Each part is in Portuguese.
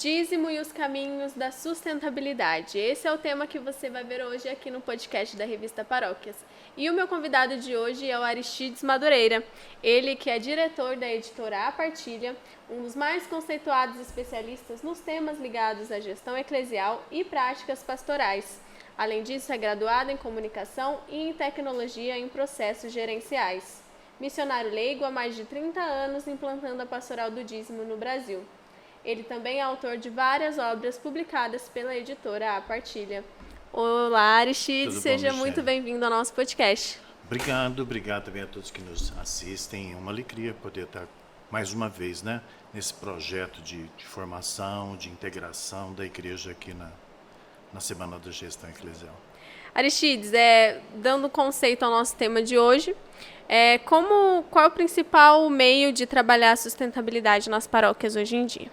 Dízimo e os caminhos da sustentabilidade. Esse é o tema que você vai ver hoje aqui no podcast da revista Paróquias. E o meu convidado de hoje é o Aristides Madureira. Ele que é diretor da editora A Partilha, um dos mais conceituados especialistas nos temas ligados à gestão eclesial e práticas pastorais. Além disso, é graduado em comunicação e em tecnologia em processos gerenciais. Missionário leigo há mais de 30 anos implantando a pastoral do dízimo no Brasil. Ele também é autor de várias obras publicadas pela editora A Partilha. Olá, Aristides, seja muito bem-vindo ao nosso podcast. Obrigado também a todos que nos assistem. É uma alegria poder estar mais uma vez, nesse projeto de formação, de integração da igreja aqui na Semana da Gestão Eclesial. Aristides, dando conceito ao nosso tema de hoje, qual é o principal meio de trabalhar a sustentabilidade nas paróquias hoje em dia?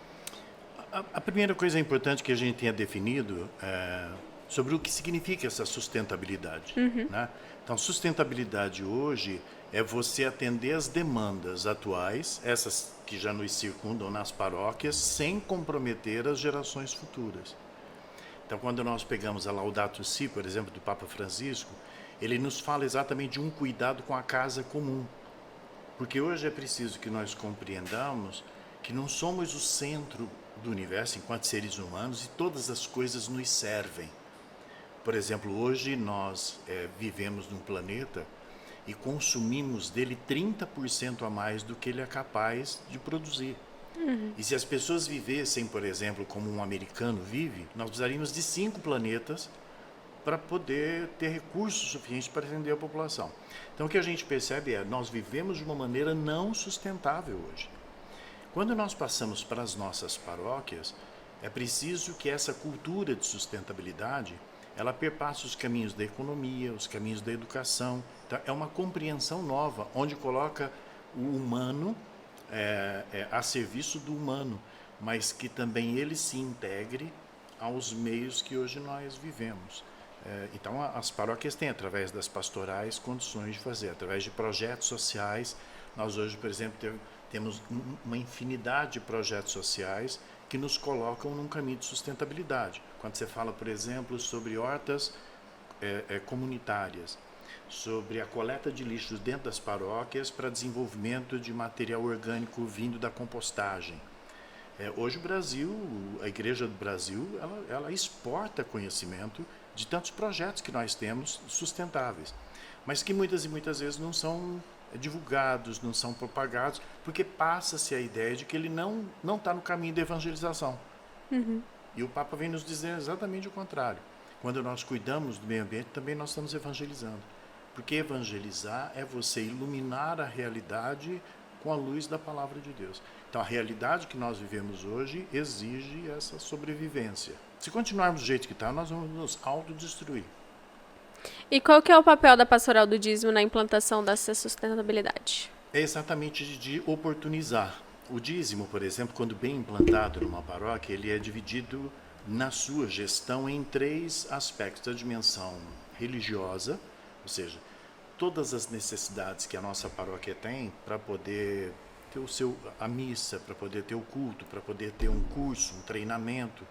A primeira coisa importante que a gente tenha definido é sobre o que significa essa sustentabilidade. Então, sustentabilidade hoje é você atender as demandas atuais, essas que já nos circundam nas paróquias, sem comprometer as gerações futuras. Então, quando nós pegamos a Laudato Si, por exemplo, do Papa Francisco, ele nos fala exatamente de um cuidado com a casa comum. Porque hoje é preciso que nós compreendamos que não somos o centro do universo enquanto seres humanos e todas as coisas nos servem. Por exemplo, hoje nós vivemos num planeta e consumimos dele 30% a mais do que ele é capaz de produzir. E se as pessoas vivessem, por exemplo, como um americano vive, nós precisaríamos de 5 planetas para poder ter recursos suficientes para atender a população. Então, o que a gente percebe nós vivemos de uma maneira não sustentável hoje. Quando nós passamos para as nossas paróquias, é preciso que essa cultura de sustentabilidade ela perpasse os caminhos da economia, os caminhos da educação. Então, é uma compreensão nova, onde coloca o humano a serviço do humano, mas que também ele se integre aos meios que hoje nós vivemos. Então, as paróquias têm, através das pastorais, condições de fazer, através de projetos sociais. Nós hoje, por exemplo, temos uma infinidade de projetos sociais que nos colocam num caminho de sustentabilidade. Quando você fala, por exemplo, sobre hortas comunitárias, sobre a coleta de lixos dentro das paróquias para desenvolvimento de material orgânico vindo da compostagem. Hoje o Brasil, a Igreja do Brasil, ela exporta conhecimento de tantos projetos que nós temos sustentáveis, mas que muitas e muitas vezes não são divulgados, não são propagados, porque passa-se a ideia de que ele não está no caminho da evangelização. E o Papa vem nos dizer exatamente o contrário. Quando nós cuidamos do meio ambiente, também nós estamos evangelizando. Porque evangelizar é você iluminar a realidade com a luz da palavra de Deus. Então, a realidade que nós vivemos hoje exige essa sobrevivência. Se continuarmos do jeito que está, nós vamos nos autodestruir. E qual que é o papel da pastoral do dízimo na implantação dessa sustentabilidade? É exatamente de oportunizar. O dízimo, por exemplo, quando bem implantado numa paróquia, ele é dividido na sua gestão em 3 aspectos. A dimensão religiosa, ou seja, todas as necessidades que a nossa paróquia tem para poder ter a missa, para poder ter o culto, para poder ter um curso, um treinamento.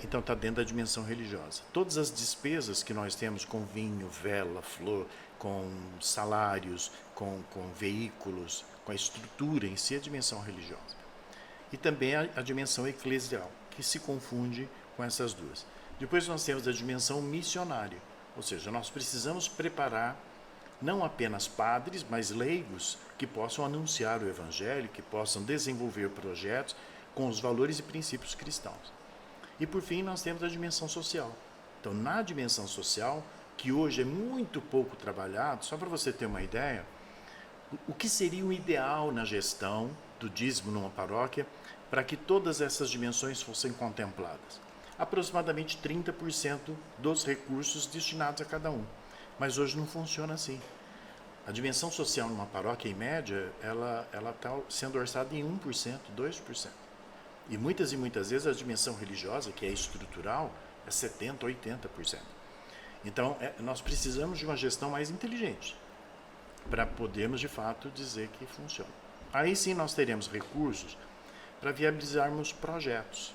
Então está dentro da dimensão religiosa. Todas as despesas que nós temos com vinho, vela, flor, com salários, com veículos, com a estrutura em si, é a dimensão religiosa. E também a dimensão eclesial, que se confunde com essas duas. Depois nós temos a dimensão missionária, ou seja, nós precisamos preparar não apenas padres, mas leigos que possam anunciar o evangelho, que possam desenvolver projetos com os valores e princípios cristãos. E, por fim, nós temos a dimensão social. Então, na dimensão social, que hoje é muito pouco trabalhado, só para você ter uma ideia, o que seria o ideal na gestão do dízimo numa paróquia para que todas essas dimensões fossem contempladas? Aproximadamente 30% dos recursos destinados a cada um. Mas hoje não funciona assim. A dimensão social numa paróquia, em média, ela está sendo orçada em 1%, 2%. E muitas vezes a dimensão religiosa, que é estrutural, é 70%, 80%. Então, nós precisamos de uma gestão mais inteligente para podermos, de fato, dizer que funciona. Aí sim nós teremos recursos para viabilizarmos projetos.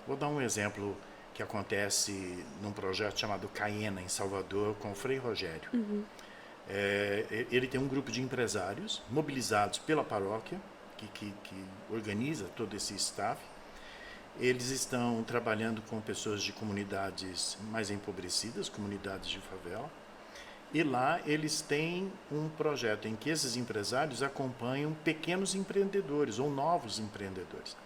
Vou dar um exemplo que acontece num projeto chamado Caena, em Salvador, com o Frei Rogério. Ele tem um grupo de empresários mobilizados pela paróquia, que organiza todo esse staff. Eles estão trabalhando com pessoas de comunidades mais empobrecidas, comunidades de favela. E lá eles têm um projeto em que esses empresários acompanham pequenos empreendedores ou novos empreendedores.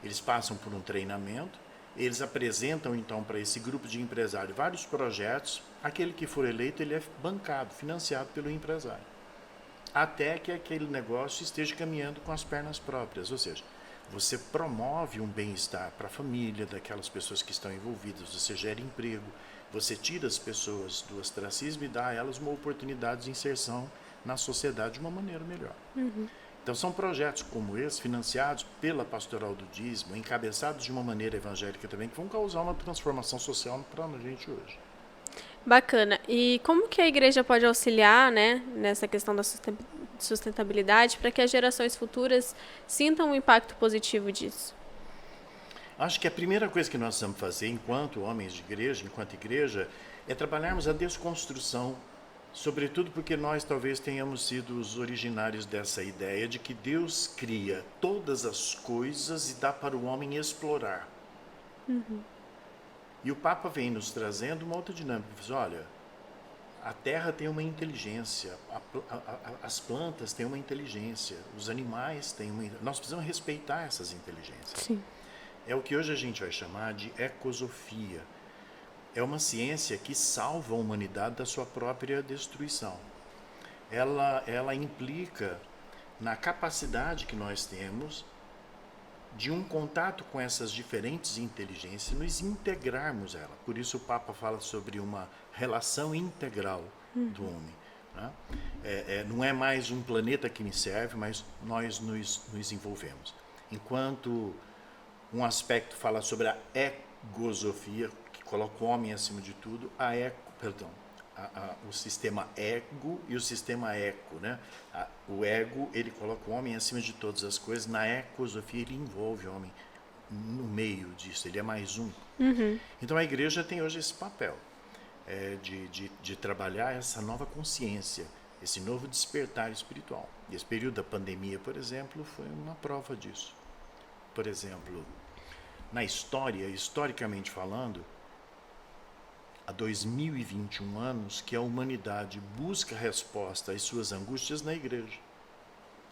Eles passam por um treinamento, eles apresentam então para esse grupo de empresários vários projetos. Aquele que for eleito, ele é bancado, financiado pelo empresário, até que aquele negócio esteja caminhando com as pernas próprias. Ou seja, você promove um bem-estar para a família daquelas pessoas que estão envolvidas, você gera emprego, você tira as pessoas do ostracismo e dá a elas uma oportunidade de inserção na sociedade de uma maneira melhor. Então são projetos como esse, financiados pela Pastoral do Dízimo, encabeçados de uma maneira evangélica também, que vão causar uma transformação social para a gente hoje. Bacana. E como que a igreja pode auxiliar, né, nessa questão da sustentabilidade para que as gerações futuras sintam um impacto positivo disso? Acho que a primeira coisa que nós precisamos fazer enquanto homens de igreja, enquanto igreja, é trabalharmos a desconstrução, sobretudo porque nós talvez tenhamos sido os originários dessa ideia de que Deus cria todas as coisas e dá para o homem explorar. E o Papa vem nos trazendo uma outra dinâmica. Diz, olha, a terra tem uma inteligência, as plantas têm uma inteligência, os animais têm uma... Nós precisamos respeitar essas inteligências. Sim. É o que hoje a gente vai chamar de ecosofia. É uma ciência que salva a humanidade da sua própria destruição. Ela implica na capacidade que nós temos de um contato com essas diferentes inteligências, nos integrarmos ela. Por isso o Papa fala sobre uma relação integral do homem. Né? Não é mais um planeta que me serve, mas nós nos envolvemos. Enquanto um aspecto fala sobre a egosofia, que coloca o homem acima de tudo, o sistema ego e o sistema eco, né? O ego, ele coloca o homem acima de todas as coisas. Na ecosofia, ele envolve o homem no meio disso, ele é mais um. Então a igreja tem hoje esse papel de trabalhar essa nova consciência, esse novo despertar espiritual. E esse período da pandemia, por exemplo, foi uma prova disso. Por exemplo, na história, historicamente falando, há 2021 anos que a humanidade busca resposta às suas angústias na igreja.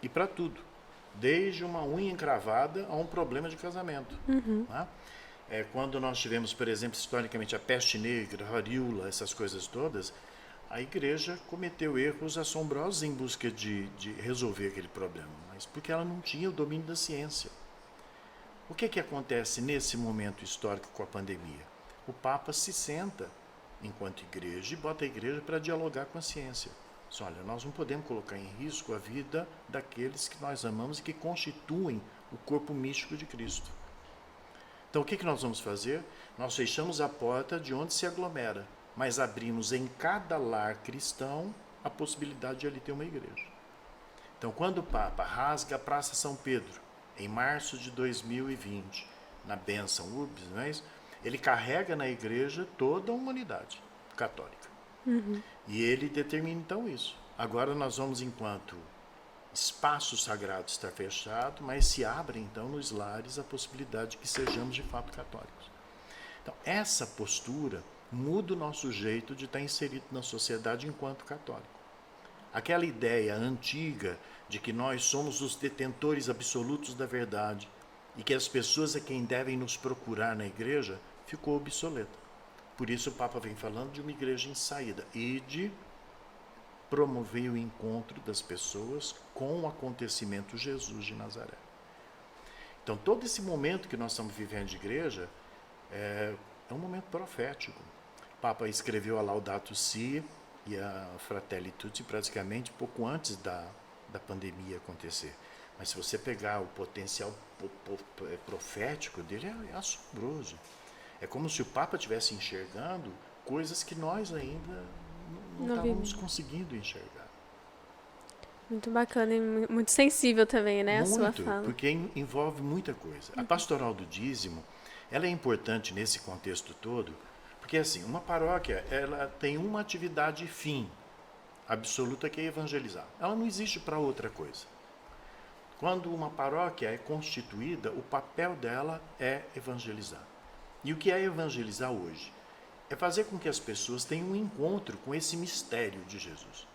E para tudo. Desde uma unha encravada a um problema de casamento. Né? Quando nós tivemos, por exemplo, historicamente, a peste negra, a varíola, essas coisas todas, a igreja cometeu erros assombrosos em busca de resolver aquele problema, mas porque ela não tinha o domínio da ciência. O que acontece nesse momento histórico com a pandemia? O Papa se senta enquanto igreja e bota a igreja para dialogar com a ciência. Diz, olha, nós não podemos colocar em risco a vida daqueles que nós amamos e que constituem o corpo místico de Cristo. Então o que nós vamos fazer? Nós fechamos a porta de onde se aglomera, mas abrimos em cada lar cristão a possibilidade de ali ter uma igreja. Então quando o Papa rasga a Praça São Pedro, em março de 2020, na bênção Urbis, não é isso? Ele carrega na igreja toda a humanidade católica. E ele determina então isso. Agora nós vamos, enquanto espaço sagrado está fechado, mas se abre então nos lares a possibilidade de que sejamos de fato católicos. Então essa postura muda o nosso jeito de estar inserido na sociedade enquanto católico. Aquela ideia antiga de que nós somos os detentores absolutos da verdade e que as pessoas é quem devem nos procurar na igreja, ficou obsoleta. Por isso o Papa vem falando de uma igreja em saída e de promover o encontro das pessoas com o acontecimento Jesus de Nazaré. Então todo esse momento que nós estamos vivendo de igreja é um momento profético. O Papa escreveu a Laudato Si e a Fratelli Tutti praticamente pouco antes da pandemia acontecer. Mas se você pegar o potencial profético dele, é assombroso. É como se o Papa estivesse enxergando coisas que nós ainda não estávamos conseguindo enxergar. Muito bacana e muito sensível também, né, a sua fala. Porque envolve muita coisa. A Pastoral do Dízimo, Ela é importante nesse contexto todo, porque assim, uma paróquia, ela tem uma atividade fim absoluta, que é evangelizar. Ela não existe para outra coisa. Quando uma paróquia é constituída, o papel dela é evangelizar. E o que é evangelizar hoje? É fazer com que as pessoas tenham um encontro com esse mistério de Jesus.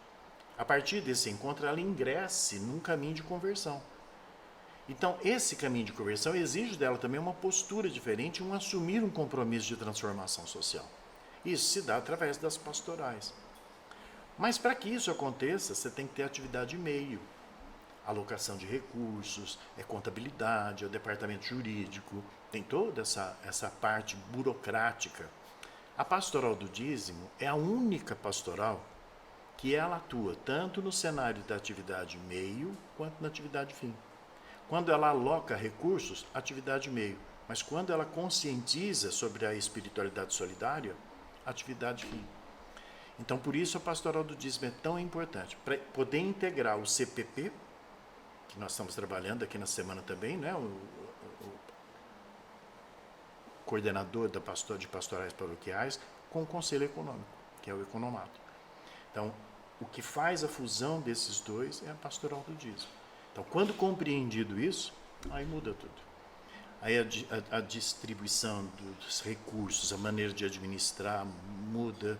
A partir desse encontro, ela ingresse num caminho de conversão. Então, esse caminho de conversão exige dela também uma postura diferente, um assumir um compromisso de transformação social. Isso se dá através das pastorais. Mas para que isso aconteça, você tem que ter atividade meio. Alocação de recursos, contabilidade, o departamento jurídico, tem toda essa parte burocrática. A pastoral do dízimo é a única pastoral que ela atua tanto no cenário da atividade meio quanto na atividade fim. Quando ela aloca recursos, atividade meio. Mas quando ela conscientiza sobre a espiritualidade solidária, atividade fim. Então, por isso a pastoral do dízimo é tão importante. Para poder integrar o CPP, que nós estamos trabalhando aqui na semana também, né? O coordenador de pastorais paroquiais, com o Conselho Econômico, que é o Economato. Então, o que faz a fusão desses dois é a pastoral do dízimo. Então, quando compreendido isso, aí muda tudo. Aí a distribuição dos recursos, a maneira de administrar muda.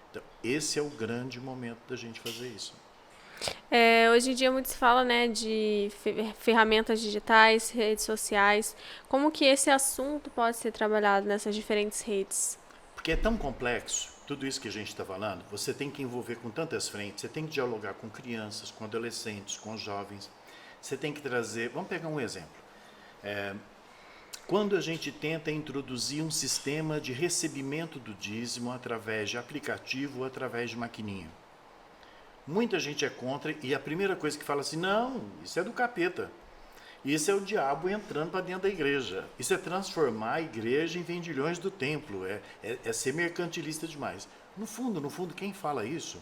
Então, esse é o grande momento da gente fazer isso. Hoje em dia muito se fala, né, de ferramentas digitais, redes sociais. Como que esse assunto pode ser trabalhado nessas diferentes redes? Porque é tão complexo, tudo isso que a gente está falando, você tem que envolver com tantas frentes, você tem que dialogar com crianças, com adolescentes, com jovens, você tem que trazer... Vamos pegar um exemplo. Quando a gente tenta introduzir um sistema de recebimento do dízimo através de aplicativo ou através de maquininha, muita gente é contra e a primeira coisa que fala assim, não, isso é do capeta. Isso é o diabo entrando para dentro da igreja. Isso é transformar a igreja em vendilhões do templo. É ser mercantilista demais. No fundo, quem fala isso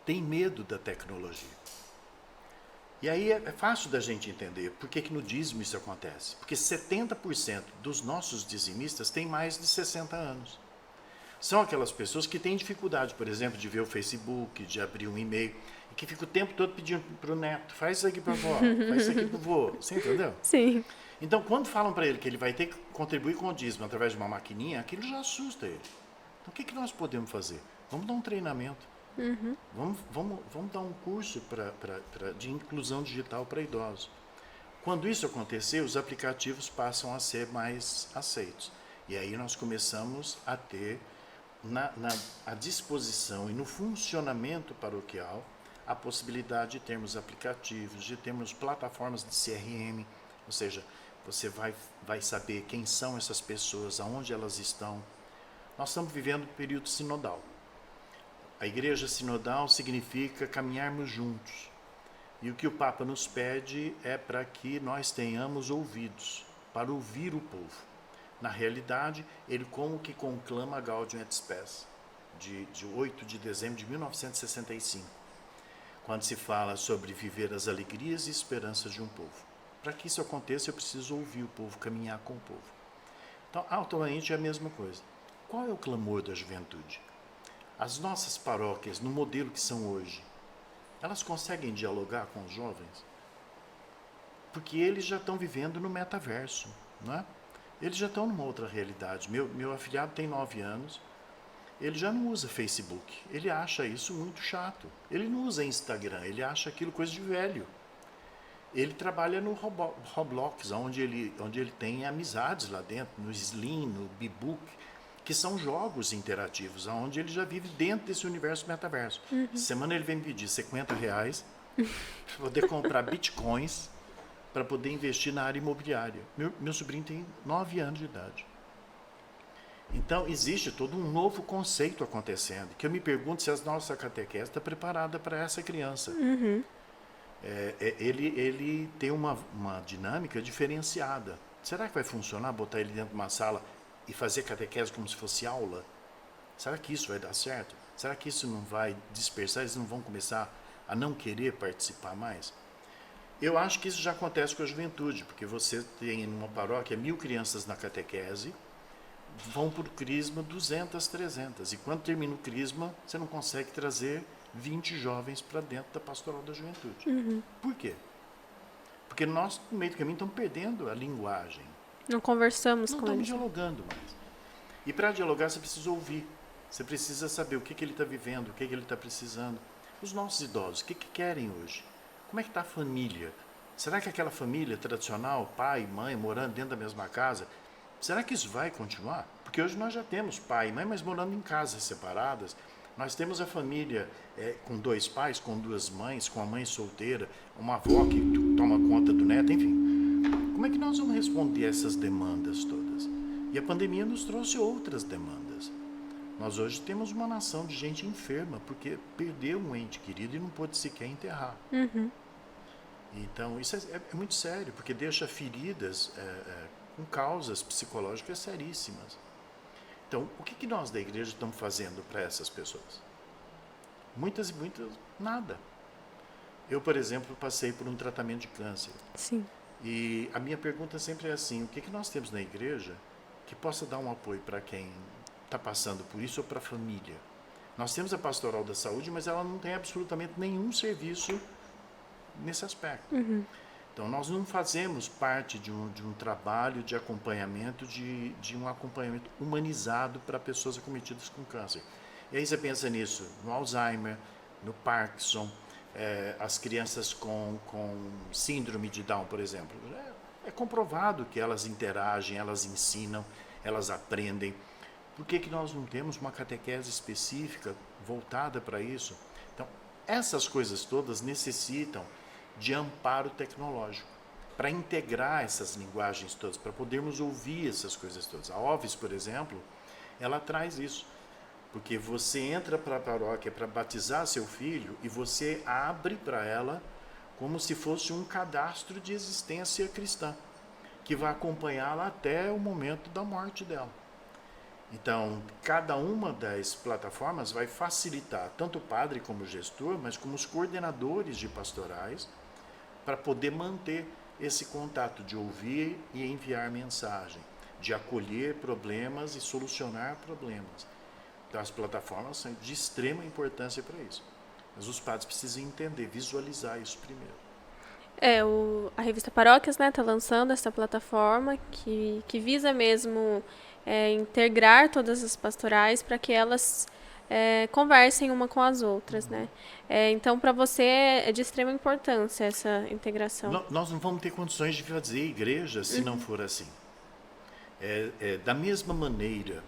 tem medo da tecnologia. E aí é fácil da gente entender por que no dízimo isso acontece. Porque 70% dos nossos dizimistas têm mais de 60 anos. São aquelas pessoas que têm dificuldade, por exemplo, de ver o Facebook, de abrir um e-mail, e que fica o tempo todo pedindo para o neto, faz isso aqui para a avó, faz isso aqui para o vô. Você entendeu? Sim. Então, quando falam para ele que ele vai ter que contribuir com o dízimo através de uma maquininha, aquilo já assusta ele. Então, o que nós podemos fazer? Vamos dar um treinamento. Vamos dar um curso de inclusão digital para idosos. Quando isso acontecer, os aplicativos passam a ser mais aceitos. E aí nós começamos a ter à disposição e no funcionamento paroquial a possibilidade de termos aplicativos, de termos plataformas de CRM, ou seja, você vai saber quem são essas pessoas, aonde elas estão. Nós estamos vivendo um período sinodal. A igreja sinodal significa caminharmos juntos. E o que o Papa nos pede é para que nós tenhamos ouvidos, para ouvir o povo. Na realidade, ele como que conclama Gaudium et Spes, de 8 de dezembro de 1965, quando se fala sobre viver as alegrias e esperanças de um povo. Para que isso aconteça, eu preciso ouvir o povo, caminhar com o povo. Então, atualmente é a mesma coisa. Qual é o clamor da juventude? As nossas paróquias, no modelo que são hoje, elas conseguem dialogar com os jovens? Porque eles já estão vivendo no metaverso, não é? Eles já estão numa outra realidade. Meu afilhado tem 9 anos, ele já não usa Facebook, ele acha isso muito chato. Ele não usa Instagram, ele acha aquilo coisa de velho. Ele trabalha no Roblox, onde ele tem amizades lá dentro, no Slim, no Bebook, que são jogos interativos, onde ele já vive dentro desse universo metaverso. Semana ele vem me pedir R$50 para poder comprar bitcoins, para poder investir na área imobiliária. Meu sobrinho tem 9 anos de idade. Então, existe todo um novo conceito acontecendo, que eu me pergunto se a nossa catequese está preparada para essa criança. Ele tem uma dinâmica diferenciada. Será que vai funcionar botar ele dentro de uma sala e fazer catequese como se fosse aula? Será que isso vai dar certo? Será que isso não vai dispersar? Eles não vão começar a não querer participar mais? Eu acho que isso já acontece com a juventude, porque você tem numa paróquia 1000 crianças na catequese vão para o Crisma 200, 300. E quando termina o Crisma, você não consegue trazer 20 jovens para dentro da Pastoral da Juventude. Por quê? Porque nós, no meio do caminho, estamos perdendo a linguagem. Não conversamos Não com estamos eles. dialogando mais. E para dialogar, você precisa ouvir. Você precisa saber o que ele está vivendo, o que ele está precisando. Os nossos idosos, o que querem hoje? Como é que está a família? Será que aquela família tradicional, pai, mãe, morando dentro da mesma casa, será que isso vai continuar? Porque hoje nós já temos pai e mãe, mas morando em casas separadas. Nós temos a família com 2 pais, com 2 mães, com a mãe solteira, uma avó que toma conta do neto, enfim. Como é que nós vamos responder a essas demandas todas? E a pandemia nos trouxe outras demandas. Nós hoje temos uma nação de gente enferma, porque perdeu um ente querido e não pôde sequer enterrar. Então, isso é muito sério, porque deixa feridas com causas psicológicas seríssimas. Então, o que nós da igreja estamos fazendo para essas pessoas? Muitas e muitas, nada. Eu, por exemplo, passei por um tratamento de câncer. Sim. E a minha pergunta sempre é assim, o que nós temos na igreja que possa dar um apoio para quem está passando por isso ou para a família? Nós temos a Pastoral da Saúde, mas ela não tem absolutamente nenhum serviço nesse aspecto. Então, nós não fazemos parte de um trabalho de acompanhamento, de um acompanhamento humanizado para pessoas acometidas com câncer. E aí você pensa nisso, no Alzheimer, no Parkinson, as crianças com síndrome de Down, por exemplo. É comprovado que elas interagem, elas ensinam, elas aprendem. Por que nós não temos uma catequese específica voltada para isso? Então, essas coisas todas necessitam de amparo tecnológico, para integrar essas linguagens todas, para podermos ouvir essas coisas todas. A Ovis, por exemplo, ela traz isso, porque você entra para a paróquia para batizar seu filho e você abre para ela como se fosse um cadastro de existência cristã, que vai acompanhá-la até o momento da morte dela. Então, cada uma das plataformas vai facilitar tanto o padre como o gestor, mas como os coordenadores de pastorais, para poder manter esse contato de ouvir e enviar mensagem, de acolher problemas e solucionar problemas. Então, as plataformas são de extrema importância para isso. Mas os padres precisam entender, visualizar isso primeiro. A revista Paróquias, né, está lançando essa plataforma que visa mesmo integrar todas as pastorais para que elas conversem uma com as outras, né? Então, para você é de extrema importância essa integração. Nós não vamos ter condições de fazer igreja se não for assim. Da mesma maneira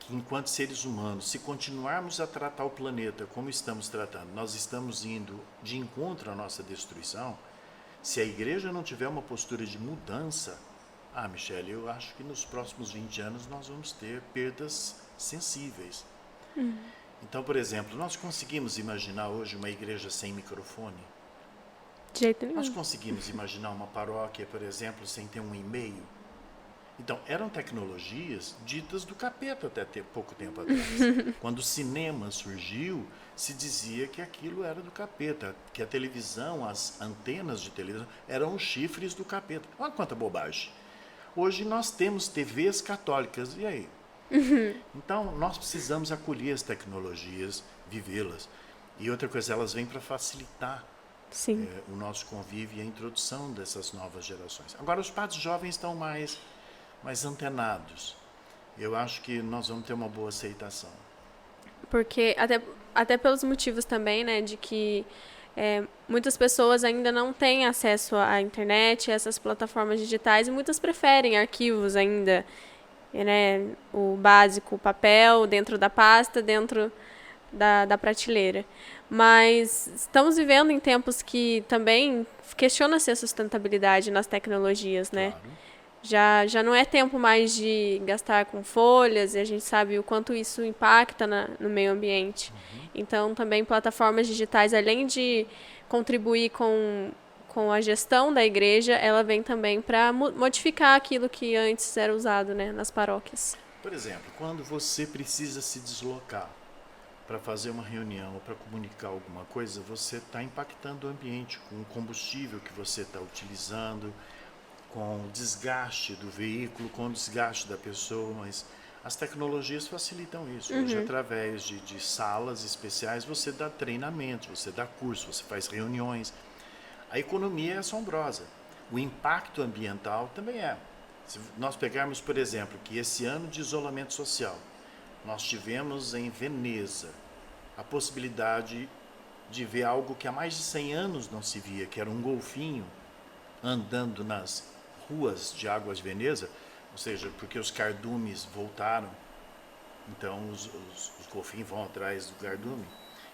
que, enquanto seres humanos, se continuarmos a tratar o planeta como estamos tratando, nós estamos indo de encontro à nossa destruição. Se a igreja não tiver uma postura de mudança, Michele, eu acho que nos próximos 20 anos nós vamos ter perdas sensíveis. Então, por exemplo, nós conseguimos imaginar hoje uma igreja sem microfone? De jeito nenhum. Nós conseguimos imaginar uma paróquia, por exemplo, sem ter um e-mail? Então, eram tecnologias ditas do capeta até pouco tempo atrás. Quando o cinema surgiu, se dizia que aquilo era do capeta, que a televisão, as antenas de televisão, eram os chifres do capeta. Olha quanta bobagem. Hoje nós temos TVs católicas, e aí? Então, nós precisamos acolher as tecnologias, vivê-las. E outra coisa, elas vêm para facilitar o nosso convívio e a introdução dessas novas gerações. Agora, os padres jovens estão mais antenados. Eu acho que nós vamos ter uma boa aceitação. Porque, até pelos motivos também, né, de que muitas pessoas ainda não têm acesso à internet, a essas plataformas digitais, e muitas preferem arquivos ainda, né, o básico, o papel, dentro da pasta, dentro da prateleira. Mas estamos vivendo em tempos que também questiona-se a sustentabilidade nas tecnologias, né? Claro. Já não é tempo mais de gastar com folhas, e a gente sabe o quanto isso impacta no meio ambiente. Então, também plataformas digitais, além de contribuir com a gestão da igreja, ela vem também para modificar aquilo que antes era usado, né, nas paróquias. Por exemplo, quando você precisa se deslocar para fazer uma reunião ou para comunicar alguma coisa, você está impactando o ambiente com o combustível que você está utilizando, com o desgaste do veículo, com o desgaste da pessoa, mas As tecnologias facilitam isso. Hoje, através de salas especiais, você dá treinamentos, você dá cursos, você faz reuniões. A economia é assombrosa. O impacto ambiental também é. Se nós pegarmos, por exemplo, que esse ano de isolamento social, nós tivemos em Veneza a possibilidade de ver algo que há mais de 100 anos não se via, que era um golfinho andando nas ruas de Águas de Veneza, ou seja, porque os cardumes voltaram, então os golfinhos vão atrás do cardume.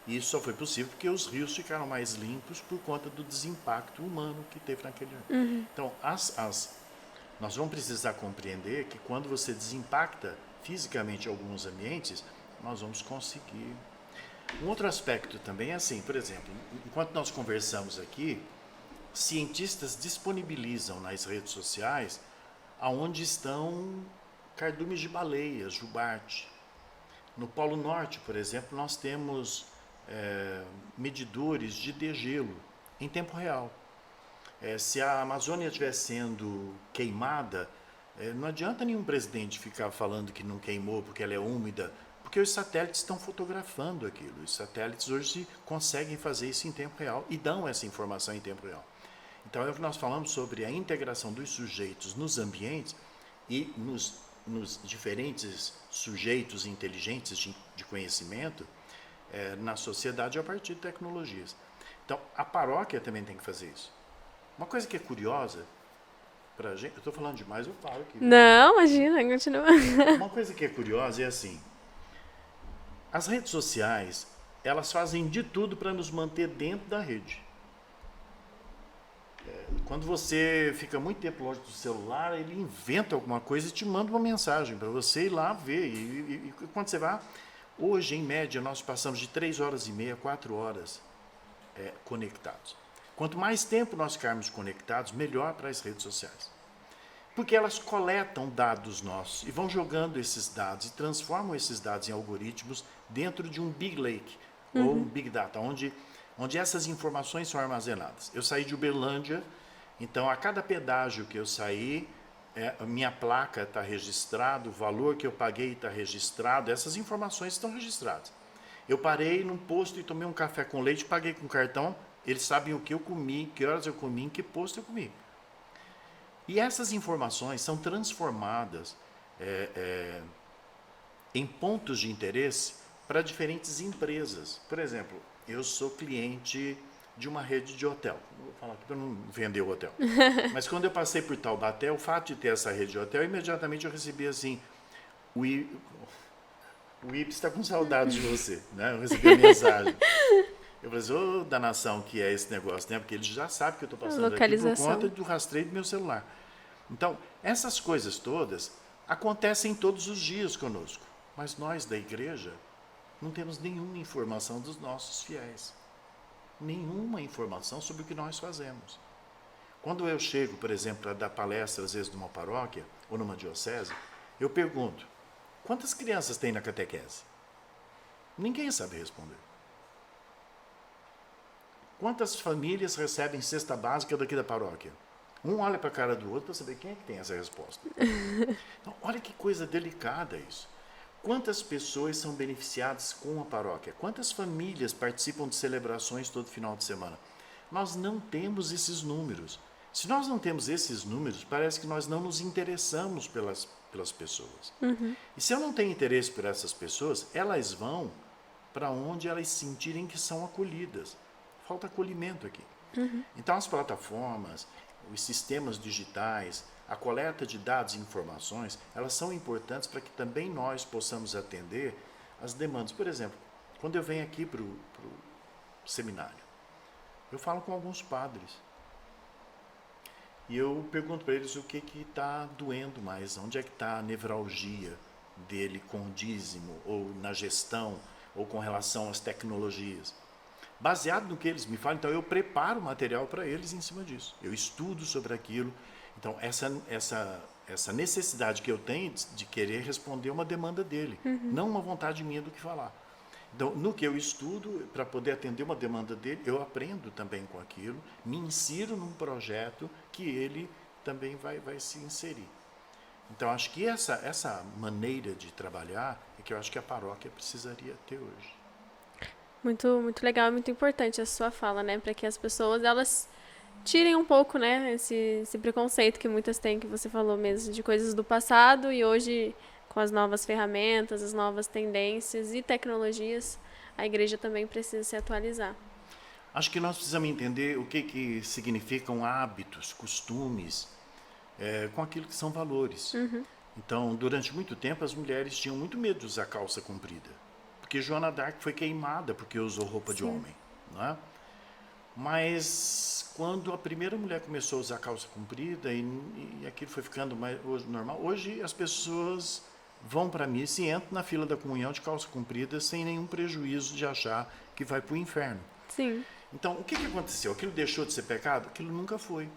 E isso só foi possível porque os rios ficaram mais limpos por conta do desimpacto humano que teve naquele ano. Então, nós vamos precisar compreender que quando você desimpacta fisicamente alguns ambientes, nós vamos conseguir. Um outro aspecto também é assim, por exemplo, enquanto nós conversamos aqui, cientistas disponibilizam nas redes sociais aonde estão cardumes de baleias, jubarte. No Polo Norte, por exemplo, nós temos medidores de degelo em tempo real. Se a Amazônia estiver sendo queimada, não adianta nenhum presidente ficar falando que não queimou porque ela é úmida, porque os satélites estão fotografando aquilo. Os satélites hoje conseguem fazer isso em tempo real e dão essa informação em tempo real. Então, é o que nós falamos sobre a integração dos sujeitos nos ambientes e nos diferentes sujeitos inteligentes de conhecimento na sociedade a partir de tecnologias. Então, a paróquia também tem que fazer isso. Uma coisa que é curiosa para a gente... Eu estou falando demais, eu paro aqui. Não, imagina, continua. Uma coisa que é curiosa é assim, as redes sociais, elas fazem de tudo para nos manter dentro da rede. Quando você fica muito tempo longe do celular, ele inventa alguma coisa e te manda uma mensagem para você ir lá ver. E quando você vai... Hoje, em média, nós passamos de 3 horas e meia, 4 horas conectados. Quanto mais tempo nós ficarmos conectados, melhor para as redes sociais. Porque elas coletam dados nossos e vão jogando esses dados e transformam esses dados em algoritmos dentro de um Big Lake ou um Big Data, onde essas informações são armazenadas. Eu saí de Uberlândia, então a cada pedágio que eu saí, minha placa está registrada, o valor que eu paguei está registrado, essas informações estão registradas. Eu parei num posto e tomei um café com leite, paguei com cartão, eles sabem o que eu comi, que horas eu comi, em que posto eu comi. E essas informações são transformadas em pontos de interesse para diferentes empresas. Por exemplo, eu sou cliente de uma rede de hotel. Vou falar aqui para não vender o hotel. Mas quando eu passei por Taubaté, o fato de ter essa rede de hotel, imediatamente eu recebi assim, o Ips está com saudade de você, né? Eu recebi a mensagem. Eu falei assim, ô danação que é esse negócio, né? Porque eles já sabem que eu estou passando aqui por conta do rastreio do meu celular. Então, essas coisas todas acontecem todos os dias conosco. Mas nós da igreja não temos nenhuma informação dos nossos fiéis. Nenhuma informação sobre o que nós fazemos. Quando eu chego, por exemplo, para dar palestra, às vezes, numa paróquia ou numa diocese, eu pergunto, quantas crianças tem na catequese? Ninguém sabe responder. Quantas famílias recebem cesta básica daqui da paróquia? Um olha para a cara do outro para saber quem é que tem essa resposta. Então, olha que coisa delicada isso. Quantas pessoas são beneficiadas com a paróquia? Quantas famílias participam de celebrações todo final de semana? Nós não temos esses números. Se nós não temos esses números, parece que nós não nos interessamos pelas pessoas. E se eu não tenho interesse por essas pessoas, elas vão para onde elas sentirem que são acolhidas. Falta acolhimento aqui. Então, as plataformas, os sistemas digitais, a coleta de dados e informações, elas são importantes para que também nós possamos atender as demandas. Por exemplo, quando eu venho aqui para o seminário, eu falo com alguns padres. E eu pergunto para eles o que está doendo mais, onde é que está a nevralgia dele com o dízimo, ou na gestão, ou com relação às tecnologias. Baseado no que eles me falam, então eu preparo material para eles em cima disso. Eu estudo sobre aquilo. Então, essa necessidade que eu tenho de querer responder uma demanda dele, não uma vontade minha do que falar. Então, no que eu estudo, para poder atender uma demanda dele, eu aprendo também com aquilo, me insiro num projeto que ele também vai se inserir. Então, acho que essa maneira de trabalhar é que eu acho que a paróquia precisaria ter hoje. Muito, muito legal, muito importante a sua fala, né? Para que as pessoas, elas tirem um pouco, né? Esse preconceito que muitas têm, que você falou mesmo, de coisas do passado e hoje, com as novas ferramentas, as novas tendências e tecnologias, a igreja também precisa se atualizar. Acho que nós precisamos entender o que significam hábitos, costumes, com aquilo que são valores. Então, durante muito tempo, as mulheres tinham muito medo de usar calça comprida. Porque Joana d'Arc foi queimada porque usou roupa de homem. Não é? Mas quando a primeira mulher começou a usar calça comprida e aquilo foi ficando mais normal, hoje as pessoas vão para a missa e entram na fila da comunhão de calça comprida sem nenhum prejuízo de achar que vai para o inferno. Sim. Então, o que aconteceu? Aquilo deixou de ser pecado? Aquilo nunca foi.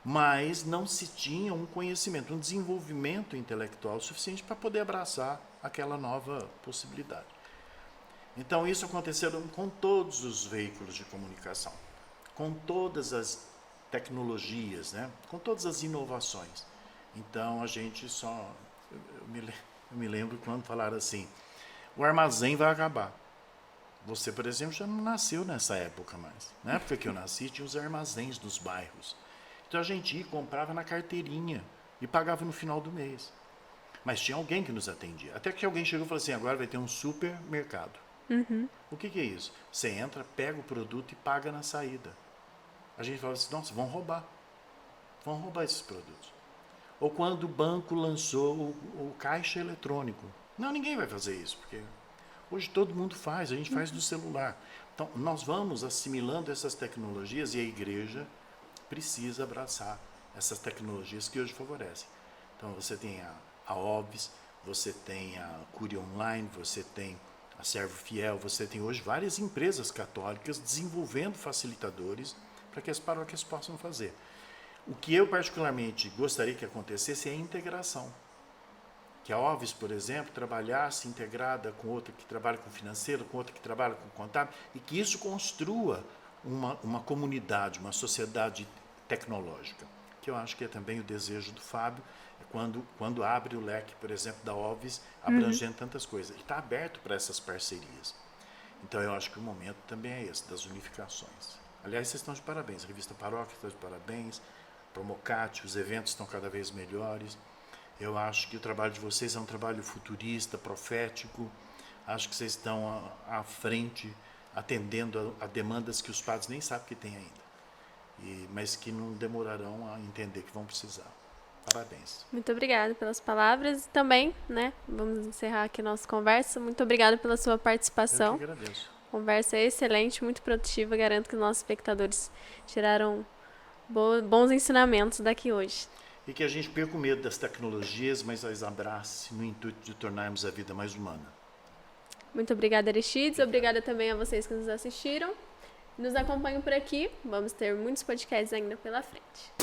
Mas não se tinha um conhecimento, um desenvolvimento intelectual suficiente para poder abraçar aquela nova possibilidade. Então, isso aconteceu com todos os veículos de comunicação, com todas as tecnologias, né? Com todas as inovações. Então, a gente só... Eu me lembro quando falaram assim, o armazém vai acabar. Você, por exemplo, já não nasceu nessa época mais. Na época que eu nasci, tinha os armazéns dos bairros. Então a gente ia e comprava na carteirinha e pagava no final do mês. Mas tinha alguém que nos atendia. Até que alguém chegou e falou assim, agora vai ter um supermercado. O que é isso? Você entra, pega o produto e paga na saída. A gente falava assim, nossa, vão roubar esses produtos. Ou quando o banco lançou o caixa eletrônico. Não, ninguém vai fazer isso, porque hoje todo mundo faz, a gente faz do celular. Então, nós vamos assimilando essas tecnologias e a igreja precisa abraçar essas tecnologias que hoje favorecem. Então, você tem a OVS, você tem a Cúria Online, você tem a Servo Fiel, você tem hoje várias empresas católicas desenvolvendo facilitadores para que as paróquias possam fazer. O que eu particularmente gostaria que acontecesse é a integração. Que a OVS, por exemplo, trabalhasse integrada com outra que trabalha com financeiro, com outra que trabalha com contábil, e que isso construa uma comunidade, uma sociedade tecnológica, que eu acho que é também o desejo do Fábio, quando abre o leque, por exemplo, da OVS, abrangendo tantas coisas. Ele está aberto para essas parcerias. Então, eu acho que o momento também é esse, das unificações. Aliás, vocês estão de parabéns, a Revista Paróquia está de parabéns, Promocate, os eventos estão cada vez melhores. Eu acho que o trabalho de vocês é um trabalho futurista, profético. Acho que vocês estão à frente, atendendo a demandas que os padres nem sabem que têm ainda, mas que não demorarão a entender que vão precisar. Parabéns. Muito obrigada pelas palavras e também, né, vamos encerrar aqui a nossa conversa. Muito obrigada pela sua participação. Eu que agradeço. Conversa excelente, muito produtiva. Garanto que os nossos espectadores tiraram bons ensinamentos daqui hoje. E que a gente perca o medo das tecnologias, mas as abrace no intuito de tornarmos a vida mais humana. Muito obrigada, Aristides. Obrigada também a vocês que nos assistiram. Nos acompanhem por aqui. Vamos ter muitos podcasts ainda pela frente.